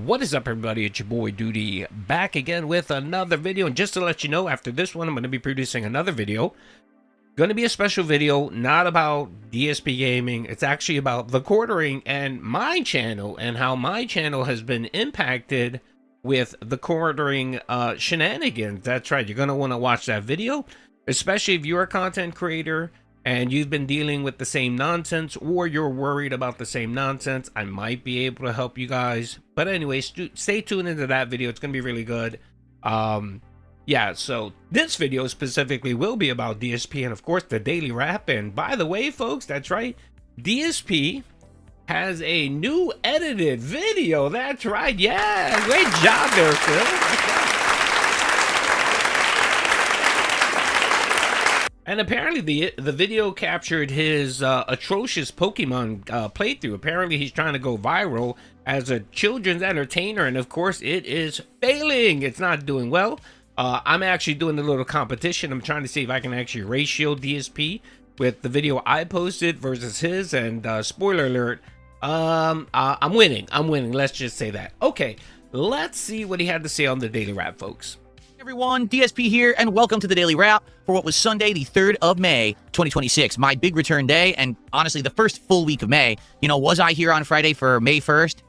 What is up, everybody? It's your boy Doody back again with another video. And just to let you know, after this one, I'm going to be producing another video. Going to be a special video, not about DSP gaming. It's actually about the quartering and my channel and how my channel has been impacted with the quartering shenanigans. That's right. You're going to want to watch that video, especially if you're a content creator and you've been dealing with the same nonsense, or you're worried about the same nonsense. I might be able to help you guys. But anyways, stay tuned into that video. It's going to be really good. Yeah, so this video specifically will be about DSP and, of course, the daily wrap. And by the way, folks, that's right, DSP has a new edited video. That's right. Yeah, great job there, Phil. And apparently the video captured his atrocious Pokemon playthrough. Apparently he's trying to go viral as a children's entertainer, and of course it is failing. It's not doing well. I'm actually doing a little competition. I'm trying to see if I can actually ratio DSP with the video I posted versus his, and spoiler alert, I'm winning. Let's just say that. Okay, let's see what he had to say on the daily wrap, folks. Everyone, DSP here, and welcome to the Daily Wrap for what was Sunday, the 3rd of May, 2026, my big return day, and honestly, the first full week of May. You know, was I here on Friday for May 1st?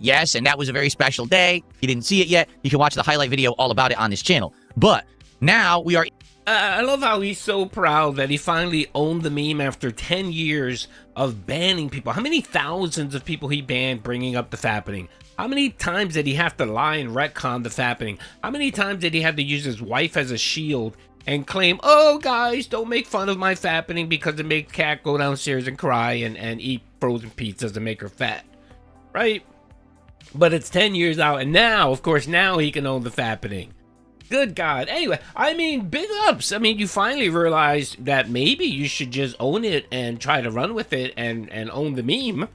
Yes, and that was a very special day. If you didn't see it yet, you can watch the highlight video all about it on this channel. But now we are... I love how he's so proud that he finally owned the meme after 10 years of banning people. How many thousands of people he banned bringing up the fappening? How many times did he have to lie and retcon the fappening? How many times did he have to use his wife as a shield and claim, oh, guys, don't make fun of my fappening because it makes Cat go downstairs and cry and eat frozen pizzas to make her fat, right? But it's 10 years out, and now, of course, now he can own the fappening. Good God. Anyway, I mean, big ups. I mean, you finally realized that maybe you should just own it and try to run with it and own the meme.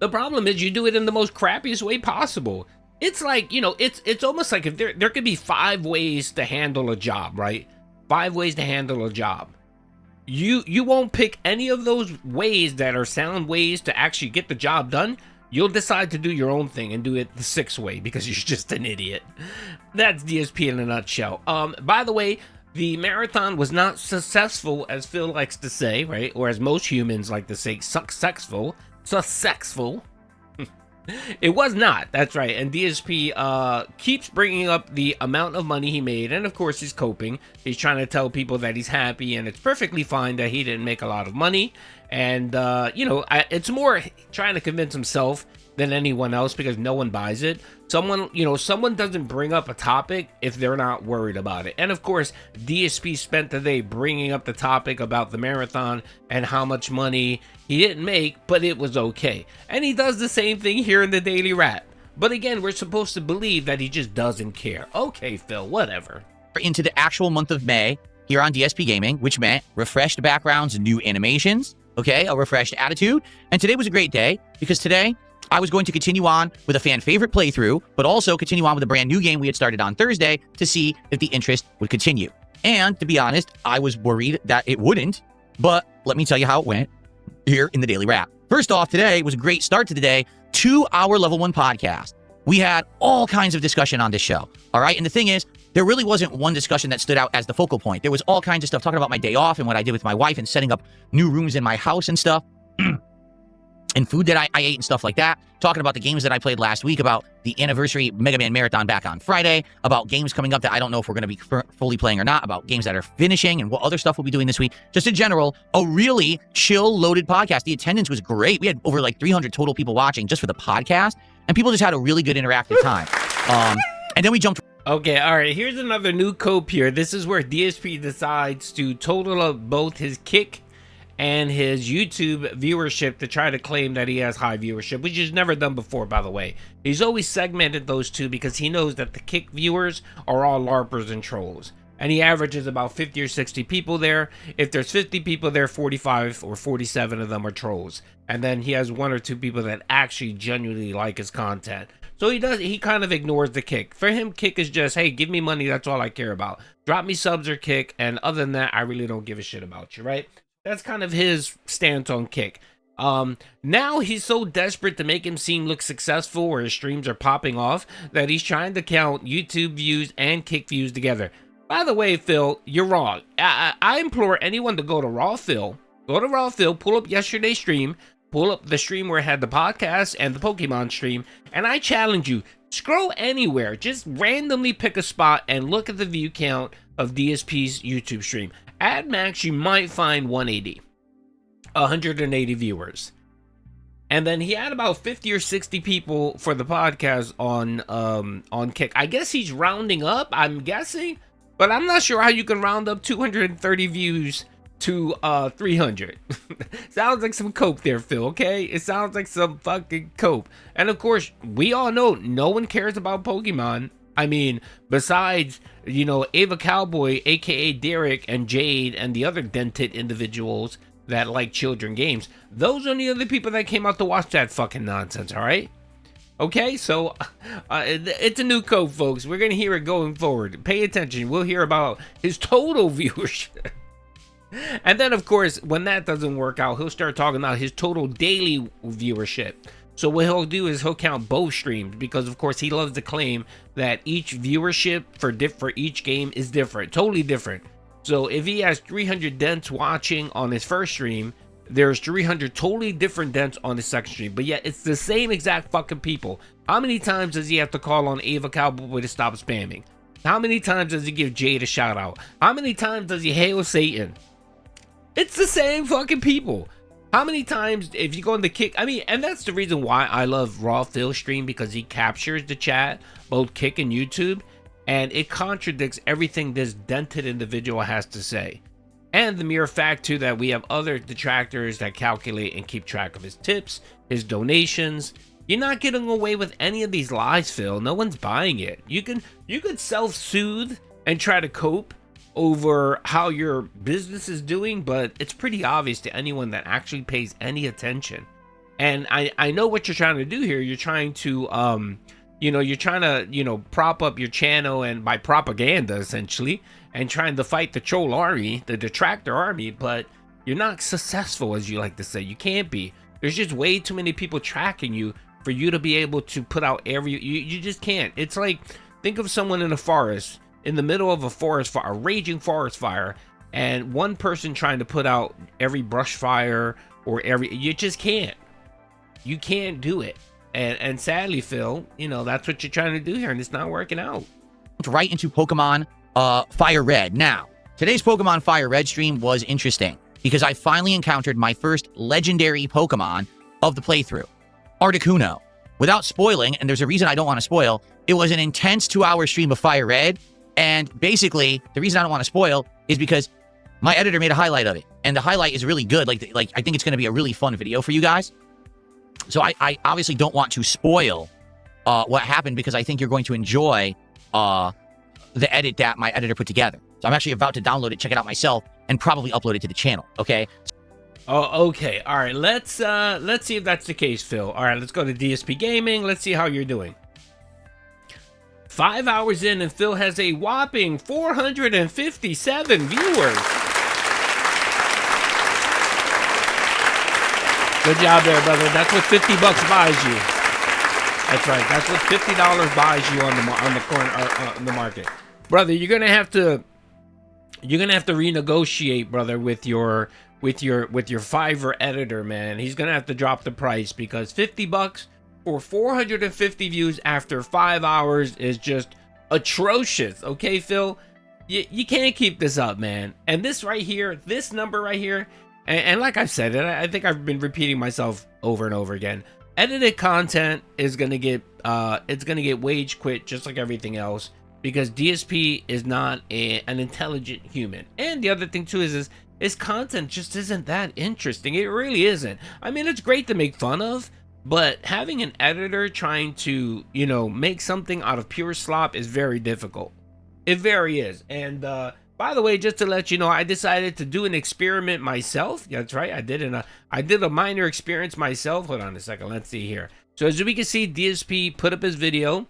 The problem is you do it in the most crappiest way possible. It's like, you know, it's almost like if there could be 5 ways to handle a job, right? 5 ways to handle a job. You won't pick any of those ways that are sound ways to actually get the job done. You'll decide to do your own thing and do it the 6th way because you're just an idiot. That's DSP in a nutshell. By the way, the marathon was not successful, as Phil likes to say, right? Or as most humans like to say, successful. It was not. That's right. And DSP keeps bringing up the amount of money he made, and of course he's coping. He's trying to tell people that he's happy, and it's perfectly fine that he didn't make a lot of money. And you know, it's more trying to convince himself than anyone else, because no one buys it. Someone doesn't bring up a topic if they're not worried about it. And of course, DSP spent the day bringing up the topic about the marathon and how much money he didn't make, but it was okay. And he does the same thing here in the Daily Wrap. But again, we're supposed to believe that he just doesn't care. Okay, Phil, whatever. Into the actual month of May here on DSP Gaming, which meant refreshed backgrounds, new animations, okay, a refreshed attitude. And today was a great day because today I was going to continue on with a fan favorite playthrough, but also continue on with a brand new game we had started on Thursday to see if the interest would continue. And to be honest, I was worried that it wouldn't, but let me tell you how it went here in the Daily Wrap. First off, today was a great start to the day, 2-hour level 1 podcast. We had all kinds of discussion on this show, all right? And the thing is, there really wasn't one discussion that stood out as the focal point. There was all kinds of stuff talking about my day off and what I did with my wife and setting up new rooms in my house and stuff. And food that I ate and stuff like that. Talking about the games that I played last week, about the anniversary Mega Man Marathon back on Friday, about games coming up that I don't know if we're going to be fully playing or not, about games that are finishing and what other stuff we'll be doing this week. Just in general, a really chill, loaded podcast. The attendance was great. We had over like 300 total people watching just for the podcast, and people just had a really good interactive time. And then we jumped... Okay, all right, here's another new cope here. This is where DSP decides to total up both his Kick and his YouTube viewership to try to claim that he has high viewership, which he's never done before, by the way. He's always segmented those two because he knows that the Kick viewers are all LARPers and trolls. And he averages about 50 or 60 people there. If there's 50 people there, 45 or 47 of them are trolls. And then he has 1 or 2 people that actually genuinely like his content. So he kind of ignores the Kick. For him, Kick is just, hey, give me money, that's all I care about. Drop me subs or Kick, and other than that, I really don't give a shit about you, right? That's kind of his stance on Kick. Now he's so desperate to make him look successful, or his streams are popping off, that he's trying to count YouTube views and Kick views together. By the way, Phil, you're wrong. I implore anyone to go to Raw Phil. Go to Raw Phil, pull up yesterday's stream, pull up the stream where it had the podcast and the Pokemon stream, and I challenge you, scroll anywhere, just randomly pick a spot and look at the view count of DSP's YouTube stream. At max, you might find 180 viewers. And then he had about 50 or 60 people for the podcast on Kick. I guess he's rounding up, I'm guessing, but I'm not sure how you can round up 230 views to 300. Sounds like some cope there, Phil, okay? It sounds like some fucking cope. And of course, we all know no one cares about Pokemon. I mean, besides, you know, Ava Cowboy, aka Derek, and Jade, and the other dented individuals that like children games. Those are the other people that came out to watch that fucking nonsense, all right? Okay, so it's a new code, folks. We're going to hear it going forward. Pay attention. We'll hear about his total viewership. And then, of course, when that doesn't work out, he'll start talking about his total daily viewership. So what he'll do is he'll count both streams, because, of course, he loves to claim that each viewership for each game is different, totally different. So if he has 300 dents watching on his first stream, there's 300 totally different dents on his second stream, but yet it's the same exact fucking people. How many times does he have to call on Ava Cowboy to stop spamming? How many times does he give Jade a shout out? How many times does he hail Satan? It's the same fucking people. How many times, if you go in the Kick, I mean, and that's the reason why I love Raw Phil stream, because he captures the chat, both Kick and YouTube, and it contradicts everything this dented individual has to say. And the mere fact, too, that we have other detractors that calculate and keep track of his tips, his donations. You're not getting away with any of these lies, Phil. No one's buying it. You could self-soothe and try to cope over how your business is doing, but it's pretty obvious to anyone that actually pays any attention. And I know what you're trying to do here. You're trying to prop up your channel, and by propaganda essentially, and trying to fight the troll army, the detractor army, but you're not successful, as you like to say. You can't be. There's just way too many people tracking you for you to be able to put out you just can't. It's like, think of someone in a forest, in the middle of a forest fire, a raging forest fire, and one person trying to put out every brush fire or you just can't. You can't do it. And sadly, Phil, you know, that's what you're trying to do here, and it's not working out. Right into Pokemon Fire Red. Now, today's Pokemon Fire Red stream was interesting because I finally encountered my first legendary Pokemon of the playthrough, Articuno. Without spoiling, and there's a reason I don't want to spoil, it was an intense 2-hour stream of Fire Red, and basically, the reason I don't want to spoil is because my editor made a highlight of it, and the highlight is really good. Like I think it's going to be a really fun video for you guys. So I obviously don't want to spoil what happened, because I think you're going to enjoy the edit that my editor put together. So I'm actually about to download it, check it out myself, and probably upload it to the channel, okay? Oh, okay. All right, let's see if that's the case, Phil. All right, let's go to DSP Gaming. Let's see how you're doing. 5 hours in, and Phil has a whopping 457 viewers. Good job there, brother. That's what $50 buys you. That's right. That's what $50 buys you on the market, brother. You're gonna have to renegotiate, brother, with your Fiverr editor, man. He's gonna have to drop the price, because $50 for 450 views after 5 hours is just atrocious. Okay, Phil, you can't keep this up, man. And this right here, this number right here. And like I've said, and I think I've been repeating myself over and over again, edited content is gonna get wage quit, just like everything else, because DSP is not an intelligent human. And the other thing too is his content just isn't that interesting. It really isn't. I mean, it's great to make fun of, but having an editor trying to, you know, make something out of pure slop is very difficult. It very is. And by the way, just to let you know, I decided to do an experiment myself. That's right, I did a minor experience myself. Hold on a second, let's see here. So as we can see, DSP put up his video,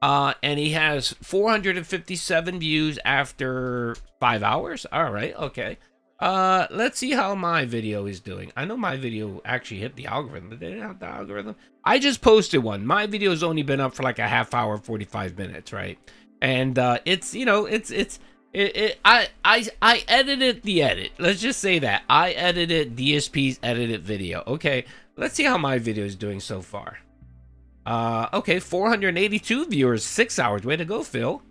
and he has 457 views after 5 hours. All right, okay. Let's see how my video is doing. I know my video actually hit the algorithm, but they didn't have the algorithm. I just posted one. My video's only been up for like a half hour, 45 minutes, right? And it's, you know, I edited the edit. Let's just say that I edited DSP's edited video. Okay, let's see how my video is doing so far. Okay, 482 viewers, 6 hours. Way to go, Phil.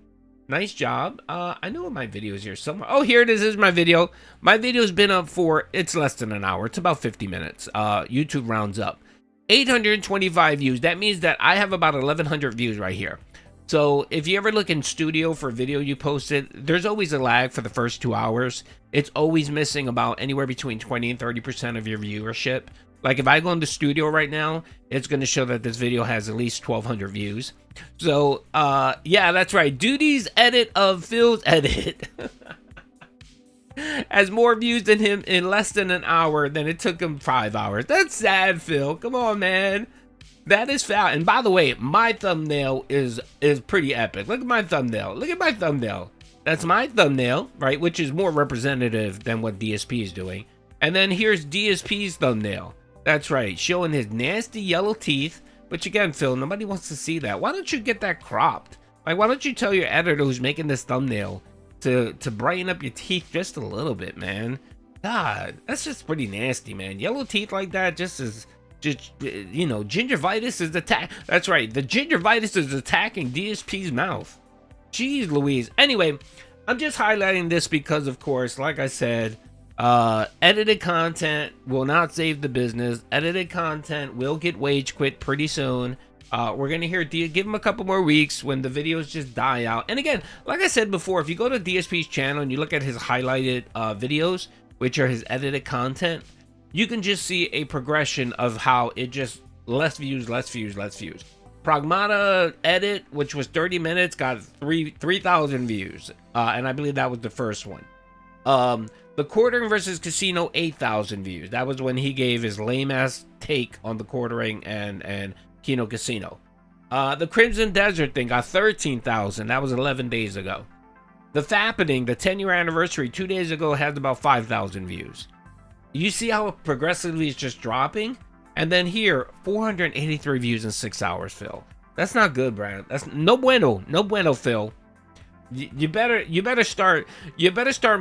Nice job. I know my video is here somewhere. Oh, here it is. This is my video. My video's been up for, it's less than an hour. It's about 50 minutes. YouTube rounds up. 825 views. That means that I have about 1,100 views right here. So if you ever look in studio for video you posted, there's always a lag for the first 2 hours. It's always missing about anywhere between 20 and 30% of your viewership. Like if I go into studio right now, it's going to show that this video has at least 1,200 views. So, yeah, that's right. Doody's edit of Phil's edit has more views than him in less than an hour than it took him 5 hours. That's sad, Phil. Come on, man. That is foul. And by the way, my thumbnail is pretty epic. Look at my thumbnail. Look at my thumbnail. That's my thumbnail, right? Which is more representative than what DSP is doing. And then here's DSP's thumbnail. That's right, showing his nasty yellow teeth. Which again, Phil, nobody wants to see that. Why don't you get that cropped? Like, why don't you tell your editor who's making this thumbnail to brighten up your teeth just a little bit, man? God, that's just pretty nasty, man. Yellow teeth like that just, you know, gingivitis is That's right, the gingivitis is attacking DSP's mouth. Jeez Louise. Anyway, I'm just highlighting this because, of course, like I said, edited content will not save the business. Edited content will get wage quit pretty soon. We're gonna give him a couple more weeks when the videos just die out. And again, like I said before, if you go to DSP's channel and you look at his highlighted videos, which are his edited content, you can just see a progression of how it just less views. Pragmata edit, which was 30 minutes, got 3,000 views, and I believe that was the first one. The quartering versus casino, 8,000 views. That was when he gave his lame ass take on the quartering and Kino Casino. The Crimson Desert thing got 13,000. That was 11 days ago. The Fappening, the 10-year anniversary, 2 days ago, had about 5,000 views. You see how it progressively is just dropping? And then here, 483 views in 6 hours, Phil. That's not good, Brad. That's no bueno. No bueno, Phil. You better start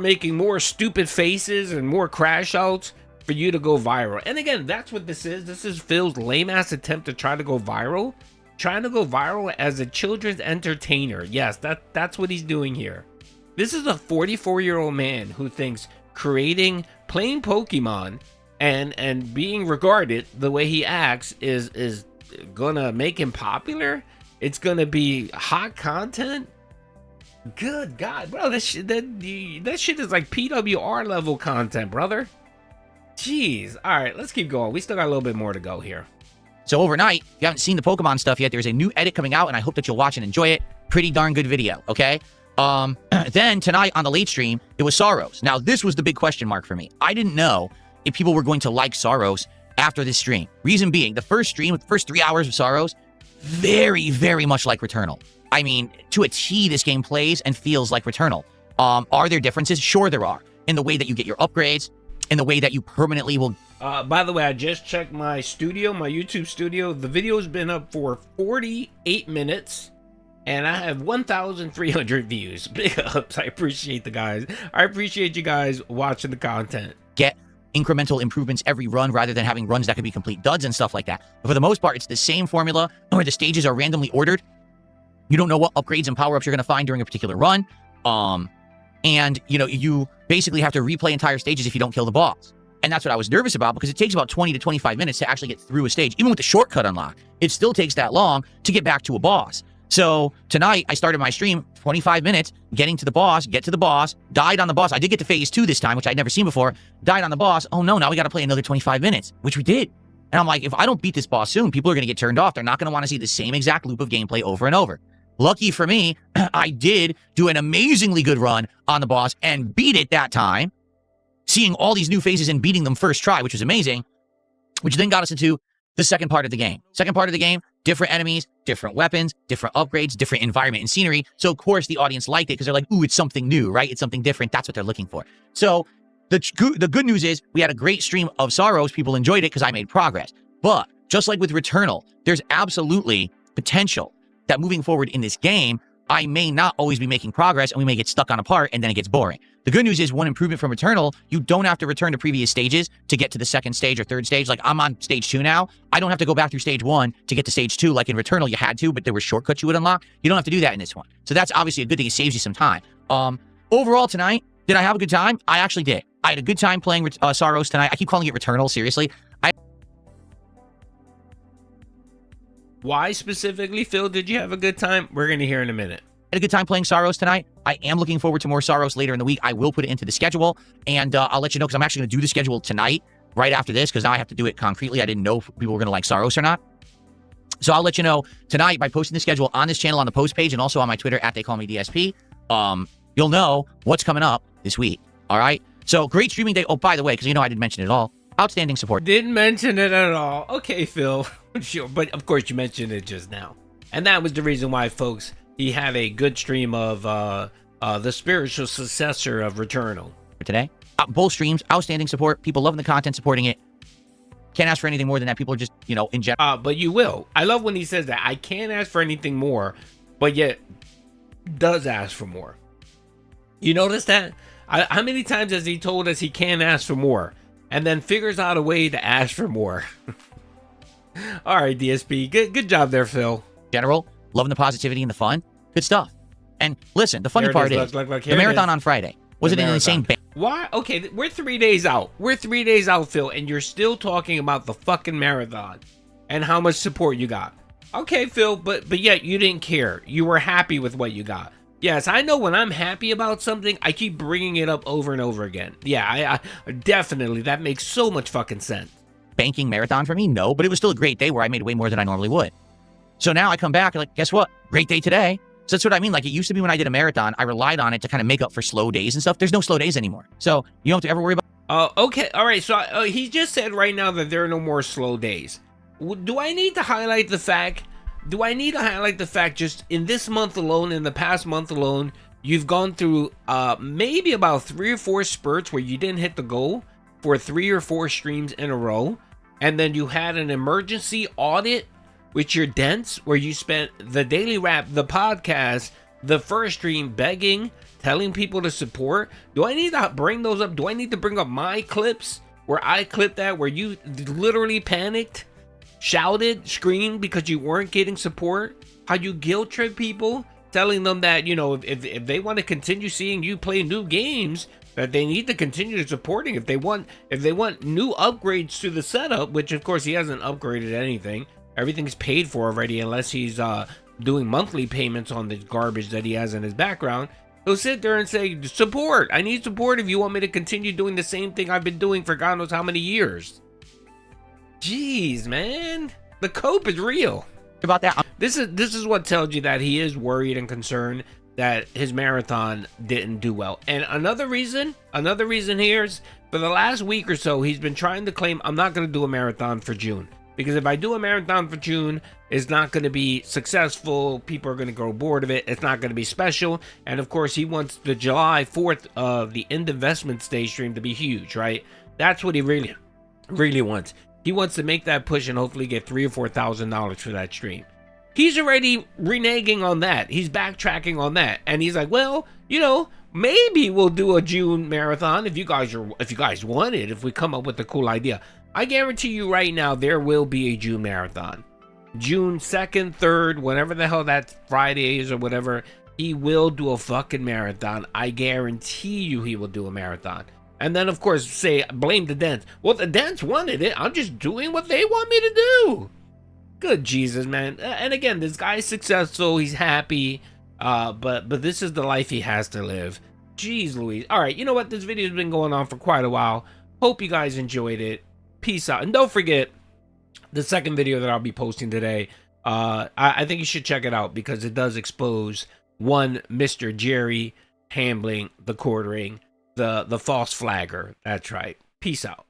making more stupid faces and more crash outs for you to go viral. And again, that's what this is. This is Phil's lame ass attempt to try to go viral. Trying to go viral as a children's entertainer. Yes, that's what he's doing here. This is a 44-year-old man who thinks playing Pokemon and being regarded the way he acts is gonna make him popular. It's gonna be hot content. Good God, bro, that shit is like PWR level content, brother. Jeez. All right, let's keep going. We still got a little bit more to go here. So overnight, if you haven't seen the Pokemon stuff yet, there's a new edit coming out, and I hope that you'll watch and enjoy it. Pretty darn good video, okay? Then tonight on the late stream, it was Soros. Now, this was the big question mark for me. I didn't know if people were going to like Soros after this stream. Reason being, the first stream, the first 3 hours of Soros, very, very much like Returnal. I mean, to a T, this game plays and feels like Returnal. Are there differences? Sure there are. In the way that you get your upgrades, in the way that you permanently will... By the way, I just checked my studio, my YouTube studio. The video's been up for 48 minutes, and I have 1,300 views. Big ups. I appreciate the guys. I appreciate you guys watching the content. Get incremental improvements every run rather than having runs that could be complete duds and stuff like that. But for the most part, it's the same formula where the stages are randomly ordered. You don't know what upgrades and power-ups you're going to find during a particular run. And, you know, you basically have to replay entire stages if you don't kill the boss. And that's what I was nervous about, because it takes about 20 to 25 minutes to actually get through a stage. Even with the shortcut unlock, it still takes that long to get back to a boss. So tonight, I started my stream, 25 minutes, getting to the boss, died on the boss. I did get to phase 2 this time, which I'd never seen before. Died on the boss. Oh no, now we got to play another 25 minutes, which we did. And I'm like, if I don't beat this boss soon, people are going to get turned off. They're not going to want to see the same exact loop of gameplay over and over. Lucky for me, I did do an amazingly good run on the boss and beat it that time, seeing all these new phases and beating them first try, which was amazing, which then got us into the second part of the game. Second part of the game, different enemies, different weapons, different upgrades, different environment and scenery. So, of course, the audience liked it because they're like, ooh, it's something new, right? It's something different. That's what they're looking for. So The good news is we had a great stream of Soros. People enjoyed it because I made progress. But just like with Returnal, there's absolutely potential that moving forward in this game, I may not always be making progress and we may get stuck on a part and then it gets boring. The good news is one improvement from Returnal, you don't have to return to previous stages to get to the second stage or third stage. Like I'm on stage 2 now. I don't have to go back through stage 1 to get to stage 2. Like in Returnal, you had to, but there were shortcuts you would unlock. You don't have to do that in this one. So that's obviously a good thing. It saves you some time. Overall tonight, did I have a good time? I actually did. I had a good time playing Soros tonight. I keep calling it Returnal, seriously. Why specifically, Phil, did you have a good time? We're going to hear in a minute. Had a good time playing Soros tonight. I am looking forward to more Soros later in the week. I will put it into the schedule, and I'll let you know because I'm actually going to do the schedule tonight, right after this, because now I have to do it concretely. I didn't know if people were going to like Soros or not. So I'll let you know tonight by posting the schedule on this channel on the post page and also on my Twitter at @TheyCallMeDSP. You'll know what's coming up this week. All right? So great streaming day. Oh, by the way, because I didn't mention it at all. Outstanding support. Didn't mention it at all. Okay, Phil. Sure, but of course you mentioned it just now. And that was the reason why, folks, he had a good stream of the spiritual successor of Returnal. For today, both streams, outstanding support. People loving the content, supporting it. Can't ask for anything more than that. People are just, in general. But you will. I love when he says that. I can't ask for anything more, but yet does ask for more. You notice that? How many times has he told us he can't ask for more and then figures out a way to ask for more? All right, DSP. Good job there, Phil. General, loving the positivity and the fun. Good stuff. And listen, the funny part is, look, the marathon on Friday. Was it an insane Why? Okay, we're 3 days out. We're 3 days out, Phil, and you're still talking about the fucking marathon and how much support you got. Okay, Phil, but yet you didn't care. You were happy with what you got. Yes, I know when I'm happy about something, I keep bringing it up over and over again. Yeah, I definitely. That makes so much fucking sense. Banking marathon for me? No, but it was still a great day where I made way more than I normally would. So now I come back and like, guess what? Great day today. So that's what I mean. Like it used to be when I did a marathon, I relied on it to kind of make up for slow days and stuff. There's no slow days anymore. So you don't have to ever worry about. Okay. All right. So he just said right now that there are no more slow days. Do I need to highlight the fact? Just in this month alone, in the past month alone, you've gone through maybe about 3 or 4 spurts where you didn't hit the goal for 3 or 4 streams in a row. And then you had an emergency audit with your dents where you spent the daily wrap, the podcast, the first stream begging, telling people to support. Do I need to bring those up? Do I need to bring up my clips where I clipped that, where you literally panicked, shouted, screamed because you weren't getting support? How you guilt trip people, telling them that, if they want to continue seeing you play new games, that they need to continue supporting. If they want new upgrades to the setup, which of course he hasn't upgraded anything. Everything's paid for already unless he's doing monthly payments on the garbage that he has in his background. He'll sit there and say, support. I need support if you want me to continue doing the same thing I've been doing for God knows how many years. Jeez, man. The cope is real. About that. This is what tells you that he is worried and concerned that his marathon didn't do well. And another reason here is for the last week or so, he's been trying to claim, I'm not going to do a marathon for June. Because if I do a marathon for June, it's not going to be successful. People are going to grow bored of it. It's not going to be special. And of course, he wants the July 4th, the end investment stage stream to be huge, right? That's what he really, really wants. He wants to make that push and hopefully get $3,000 or $4,000 for that stream. He's already reneging on that. He's backtracking on that. And he's like, well, maybe we'll do a June marathon if you guys want it, if we come up with a cool idea. I guarantee you right now, there will be a June marathon. June 2nd, 3rd, whatever the hell that Friday is or whatever, he will do a fucking marathon. I guarantee you he will do a marathon. And then, of course, blame the Dents. Well, the Dents wanted it. I'm just doing what they want me to do. Good Jesus, man. And again, this guy's successful. He's happy. But this is the life he has to live. Jeez Louise. All right, you know what? This video has been going on for quite a while. Hope you guys enjoyed it. Peace out. And don't forget the second video that I'll be posting today. I think you should check it out because it does expose one Mr. Jerry Hambling, the quartering, the false flagger. That's right. Peace out.